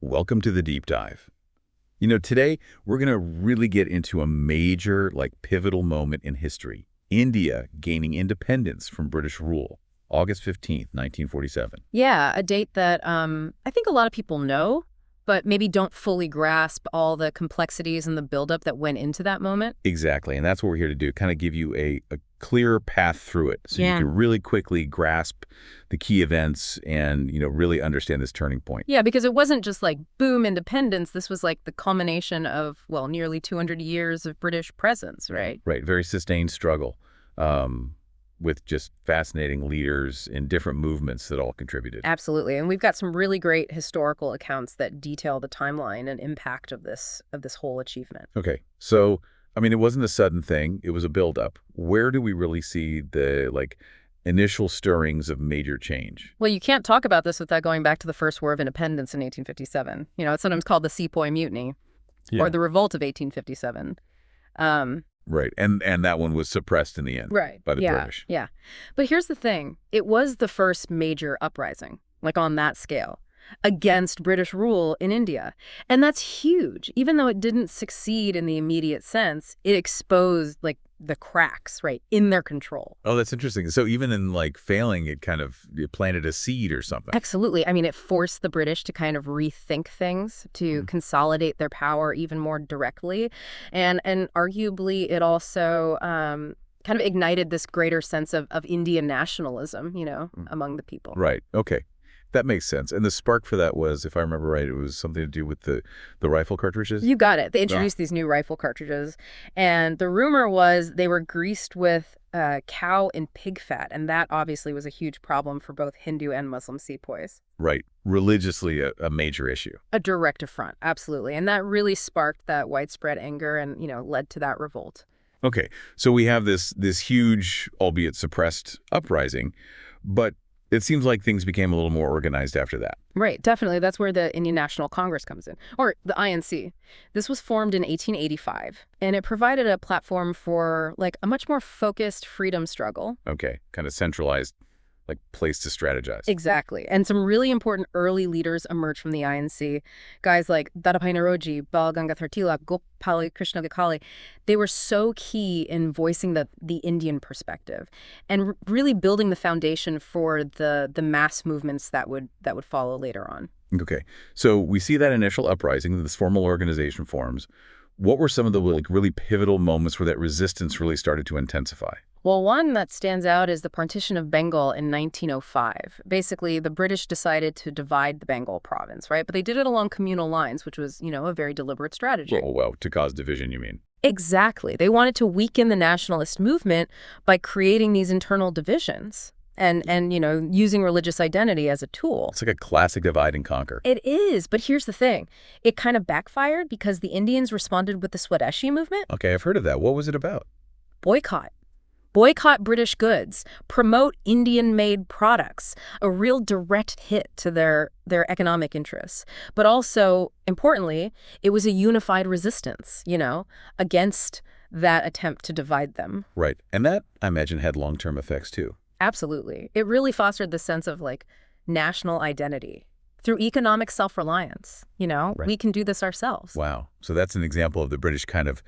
Welcome to the deep dive. Today we're going to really get into a major, pivotal moment in history. India gaining independence from British rule, August 15th, 1947. Yeah, a date that I think a lot of people know, but maybe don't fully grasp all the complexities and the buildup that went into that moment. Exactly, and that's what we're here to do, kind of give you a clear path through it so you Yeah. can really quickly grasp the key events and, really understand this turning point. Yeah, because it wasn't just like boom, independence. This was like the culmination of, well, nearly 200 years of British presence, right? Right, very sustained struggle with just fascinating leaders in different movements that all contributed. Absolutely. And we've got some really great historical accounts that detail the timeline and impact of this whole achievement. Okay. So, it wasn't a sudden thing. It was a buildup. Where do we really see the, initial stirrings of major change? Well, you can't talk about this without going back to the First War of Independence in 1857. It's sometimes called the Sepoy Mutiny or Yeah. the Revolt of 1857. Um, Right. And that one was suppressed in the end Right. by the Yeah. British. Yeah. But here's the thing. It was the first major uprising, like on that scale, against British rule in India. And that's huge. Even though it didn't succeed in the immediate sense, it exposed like the cracks, right, in their control. Oh, that's interesting. So even in failing, it planted a seed or something. Absolutely. I mean, it forced the British to kind of rethink things, to consolidate their power even more directly. And arguably, it also kind of ignited this greater sense of Indian nationalism, among the people. Right. Okay. That makes sense. And the spark for that was, if I remember right, it was something to do with the rifle cartridges? You got it. They Ah, introduced these new rifle cartridges, and the rumor was they were greased with cow and pig fat, and that obviously was a huge problem for both Hindu and Muslim sepoys. right. Religiously a major issue. A direct affront, absolutely. And that really sparked that widespread anger and, led to that revolt. Okay, so we have this huge, albeit suppressed, uprising, but it seems like things became a little more organized after that. Right, definitely. That's where the Indian National Congress comes in, or the INC. This was formed in 1885, and it provided a platform for, a much more focused freedom struggle. Okay, kind of centralized, place to strategize. Exactly. And some really important early leaders emerged from the INC. Guys like Dadabhai Naoroji, Bal Gangadhar Tilak, Gopal Krishna Gokhale. They were so key in voicing the Indian perspective and really building the foundation for the mass movements that would follow later on. Okay, so we see that initial uprising, this formal organization forms. What were some of the really pivotal moments where that resistance really started to intensify? Well, one that stands out is the partition of Bengal in 1905. Basically, the British decided to divide the Bengal province, right? But they did it along communal lines, which was, a very deliberate strategy. Well, to cause division, you mean? Exactly. They wanted to weaken the nationalist movement by creating these internal divisions and using religious identity as a tool. It's like a classic divide and conquer. It is, but here's the thing. It kind of backfired because the Indians responded with the Swadeshi movement. Okay, I've heard of that. What was it about? Boycott. Boycott British goods, promote Indian-made products, a real direct hit to their economic interests. But also, importantly, it was a unified resistance, against that attempt to divide them. Right, and that, I imagine, had long-term effects too. Absolutely. It really fostered the sense of, national identity through economic self-reliance. Right. We can do this ourselves. Wow. So that's an example of the British kind of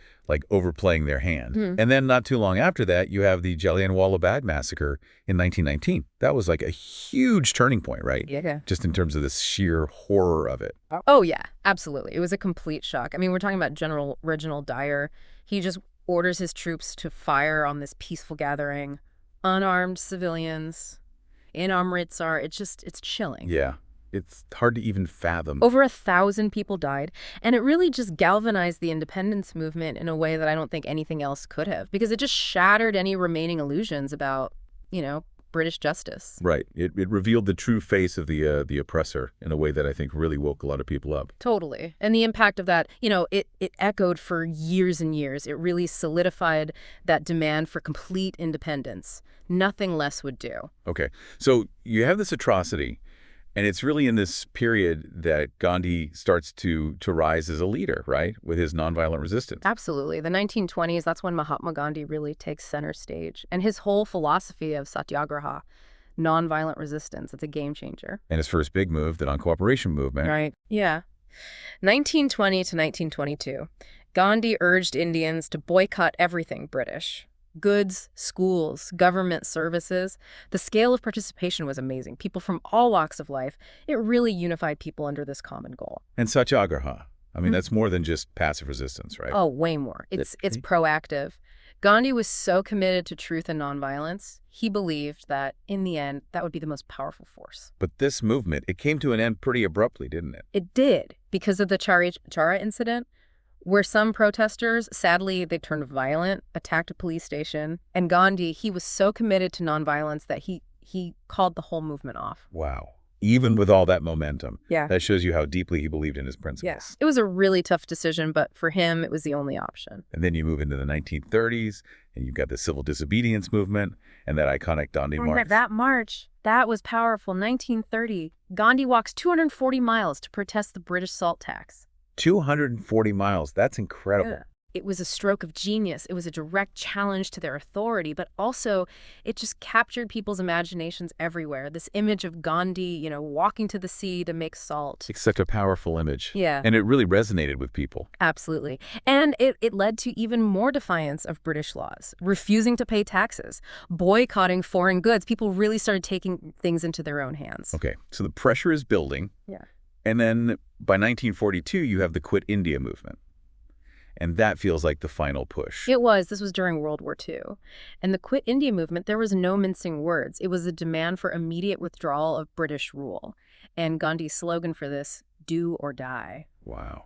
overplaying their hand. Mhm. And then not too long after that, you have the Jallianwala Bagh massacre in 1919. That was a huge turning point, right? Yeah. Just in terms of the sheer horror of it. Oh, yeah, absolutely. It was a complete shock. I mean, we're talking about General Reginald Dyer. He just orders his troops to fire on this peaceful gathering, unarmed civilians in Amritsar. It's chilling. Yeah. It's hard to even fathom. Over 1,000 people died, and it really just galvanized the independence movement in a way that I don't think anything else could have, because it just shattered any remaining illusions about, British justice. Right. It revealed the true face of the oppressor in a way that I think really woke a lot of people up. Totally. And the impact of that, it echoed for years and years. It really solidified that demand for complete independence. Nothing less would do. Okay. So you have this atrocity, and it's really in this period that Gandhi starts to rise as a leader, right, with his nonviolent resistance. Absolutely. The 1920s, that's when Mahatma Gandhi really takes center stage. And his whole philosophy of satyagraha, nonviolent resistance, it's a game changer. And his first big move, the non-cooperation movement. Right. Yeah. 1920 to 1922, Gandhi urged Indians to boycott everything British. Goods, schools, government services. The scale of participation was amazing. People from all walks of life. It really unified people under this common goal. And Satyagraha. I mean, Mm. that's more than just passive resistance, right? Oh, way more. It's Okay. proactive. Gandhi was so committed to truth and nonviolence, he believed that, in the end, that would be the most powerful force. But this movement, it came to an end pretty abruptly, didn't it? It did, because of the Chara incident, where some protesters, sadly, they turned violent, attacked a police station. And Gandhi, he was so committed to nonviolence that he called the whole movement off. Wow. Even with all that momentum, Yeah. that shows you how deeply he believed in his principles. Yes. It was a really tough decision, but for him, it was the only option. And then you move into the 1930s, and you've got the civil disobedience movement and that iconic Dandi March. That march, that was powerful. 1930, Gandhi walks 240 miles to protest the British salt tax. 240 miles. That's incredible. Yeah. It was a stroke of genius. It was a direct challenge to their authority, but also it just captured people's imaginations everywhere. This image of Gandhi, walking to the sea to make salt. It's such a powerful image. Yeah. And it really resonated with people. Absolutely. And it led to even more defiance of British laws, refusing to pay taxes, boycotting foreign goods. People really started taking things into their own hands. Okay, so the pressure is building. Yeah. And then by 1942, you have the Quit India movement. And that feels like the final push. It was. This was during World War II. And the Quit India movement, there was no mincing words. It was a demand for immediate withdrawal of British rule. And Gandhi's slogan for this, do or die. Wow.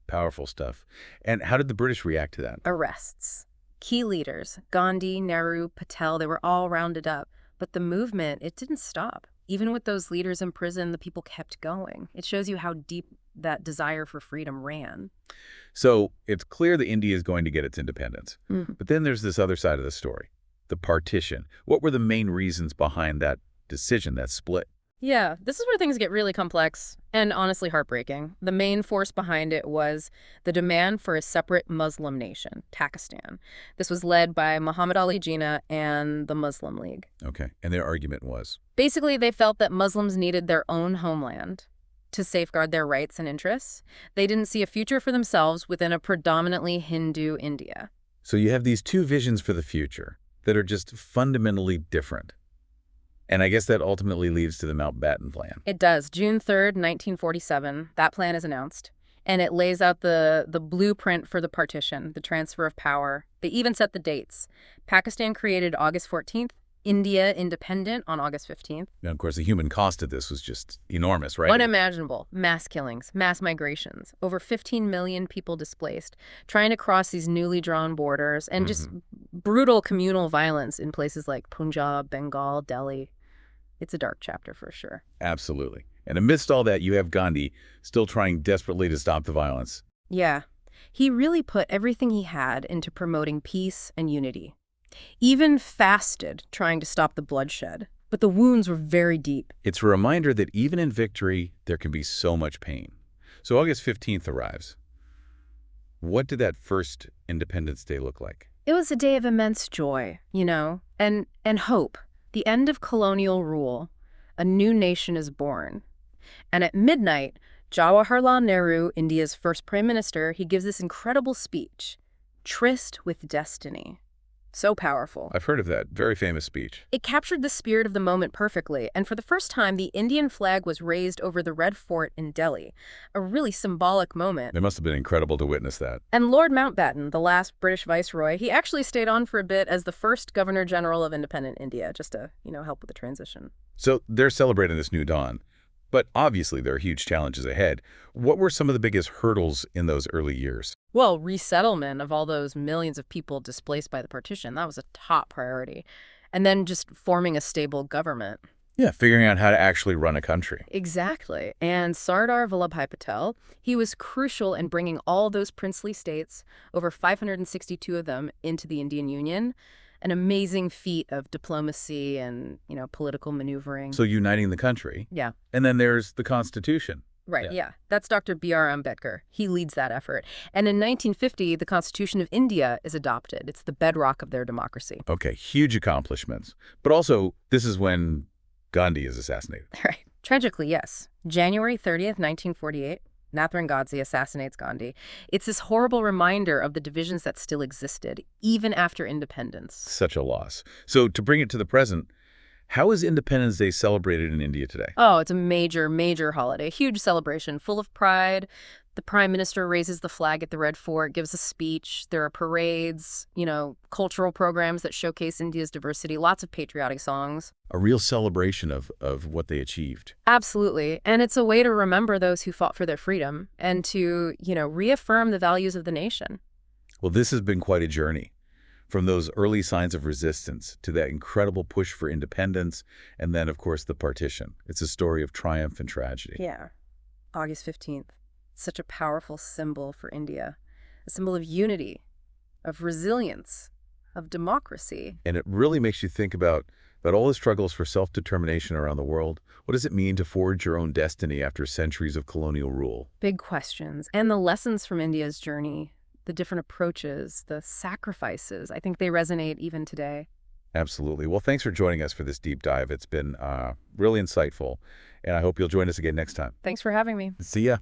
Powerful stuff. And how did the British react to that? Arrests. Key leaders, Gandhi, Nehru, Patel, they were all rounded up. But the movement, it didn't stop. Even with those leaders in prison, the people kept going. It shows you how deep that desire for freedom ran. So it's clear that India is going to get its independence. Mhm. But then there's this other side of the story, the partition. What were the main reasons behind that decision, that split? Yeah, this is where things get really complex and honestly heartbreaking. The main force behind it was the demand for a separate Muslim nation, Pakistan. This was led by Muhammad Ali Jinnah and the Muslim League. Okay. And their argument was? Basically, they felt that Muslims needed their own homeland to safeguard their rights and interests. They didn't see a future for themselves within a predominantly Hindu India. So you have these two visions for the future that are just fundamentally different. And I guess that ultimately leads to the Mountbatten Plan. It does. June 3rd, 1947, that plan is announced. And it lays out the blueprint for the partition, the transfer of power. They even set the dates. Pakistan created August 14th, India independent on August 15th. Now, of course, the human cost of this was just enormous, right? Unimaginable. Mass killings, mass migrations, over 15 million people displaced, trying to cross these newly drawn borders, and just brutal communal violence in places like Punjab, Bengal, Delhi. It's a dark chapter for sure. Absolutely. And amidst all that, you have Gandhi still trying desperately to stop the violence. Yeah. He really put everything he had into promoting peace and unity. Even fasted, trying to stop the bloodshed. But the wounds were very deep. It's a reminder that even in victory, there can be so much pain. So August 15th arrives. What did that first Independence Day look like? It was a day of immense joy, and hope. The end of colonial rule. A new nation is born. And at midnight, Jawaharlal Nehru, India's first prime minister, he gives this incredible speech, Tryst with Destiny. So powerful. I've heard of that. Very famous speech. It captured the spirit of the moment perfectly, and for the first time, the Indian flag was raised over the Red Fort in Delhi, a really symbolic moment. It must have been incredible to witness that. And Lord Mountbatten, the last British viceroy, he actually stayed on for a bit as the first Governor-General of independent India, just to, help with the transition. So they're celebrating this new dawn. But obviously, there are huge challenges ahead. What were some of the biggest hurdles in those early years? Well, resettlement of all those millions of people displaced by the partition, that was a top priority. And then just forming a stable government. Yeah, figuring out how to actually run a country. Exactly. And Sardar Vallabhbhai Patel, he was crucial in bringing all those princely states, over 562 of them, into the Indian Union. An amazing feat of diplomacy and, political maneuvering. So uniting the country. Yeah. And then there's the Constitution. Right, yeah. That's Dr. B.R. Ambedkar. He leads that effort. And in 1950, the Constitution of India is adopted. It's the bedrock of their democracy. Okay, huge accomplishments. But also, this is when Gandhi is assassinated. Right. Tragically, yes. January 30th, 1948, Natharan Godse assassinates Gandhi. It's this horrible reminder of the divisions that still existed, even after independence. Such a loss. So to bring it to the present, how is Independence Day celebrated in India today? Oh, it's a major, major holiday. Huge celebration, full of pride. The prime minister raises the flag at the Red Fort, gives a speech. There are parades, cultural programs that showcase India's diversity, lots of patriotic songs. A real celebration of what they achieved. Absolutely. And it's a way to remember those who fought for their freedom and to, reaffirm the values of the nation. Well, this has been quite a journey. From those early signs of resistance to that incredible push for independence, and then, of course, the partition. It's a story of triumph and tragedy. Yeah. August 15th. Such a powerful symbol for India. A symbol of unity, of resilience, of democracy. And it really makes you think about all the struggles for self-determination around the world. What does it mean to forge your own destiny after centuries of colonial rule? Big questions. And the lessons from India's journey, the different approaches, the sacrifices, I think they resonate even today. Absolutely. Well, thanks for joining us for this deep dive. It's been really insightful, and I hope you'll join us again next time. Thanks for having me. See ya.